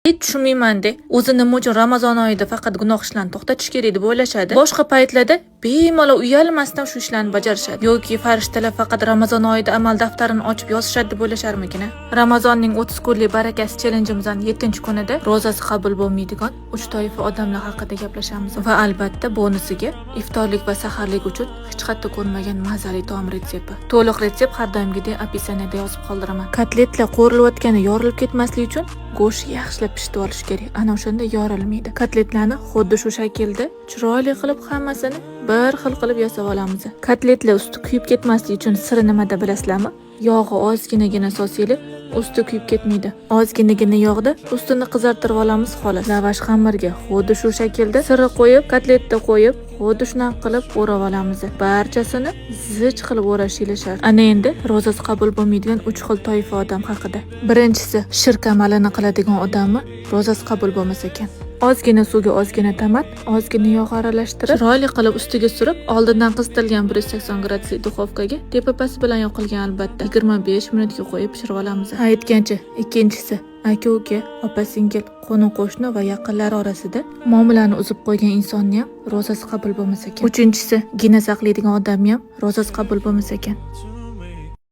Hech tushunmayman-de. O'zi nima uchun Ramazon oyida faqat gunoh ishlarni to'xtatish kerak deb o'ylashadi. Boshqa paytlarda bemalol uyalmasdan shu ishlarni bajarishadi. Yoki farishtalar faqat Ramazon oyida amal daftarini ochib yozishadi deb o'ylasharmikin? Ramazonning 30 kunlik barakasi challengeimizning 7-kunida ro'zasi qabul bo'lmaydigan 3 toifa odamlar haqida gaplashamiz va albatta bonusiga iftorlik va saharlik uchun hech qayerda ko'rmagan mazali taom retsepti. To'liq retsept har doimgidek opisiyaniyada yozib qoldiraman. Kotletlar qo'rilayotgani yorilib ketmasligi uchun go'sht yaxshilab pishitib olish kerak. Ana o'shanda yorilmaydi. Kotletlarni xuddi shu shaklda chiroyli qilib hammasini bir xil qilib yasab olamiz. Kotletlar usti kuyib ketmasligi uchun siri nimada bilasizlarmi? Yog'i ozginagina sosilib, usti kuyib ketmaydi. Ozginagina yog'da ustini qizartirib olamiz xolos. Lavash xamirga xuddi shu shaklda siri qo'yib, kotletni qo'yib, xuddi shunaqa qilib o'rab olamiz. Barchasini zich qilib o'rashingiz shart. Ana endi ro'zasi qabul bo'lmaydigan 3 xil toifa odam haqida. Birinchisi, shirk amalini qiladigan odammi ro'zasi qabul bo'lmas ekan. Ozgina suvga ozgina tomat, ozgina yog' aralashtirib, chiroyli qilib ustiga surib, oldindan qizitilgan 180 gradusli duxovkaga tepapasi bilan yoqilgan albatta 25 minutga qo'yib pishirib olamiz. Aytgancha, ikkinchisi, aka-uka, opa-singil, qo'ni-qo'shni va yaqinlari orasida muomalani uzib qo'ygan insonni ham ro'zasi qabul bo'lmas ekan. Uchinchisi, gina saqlaydigan odamni ham ro'zasi qabul bo'lmas ekan.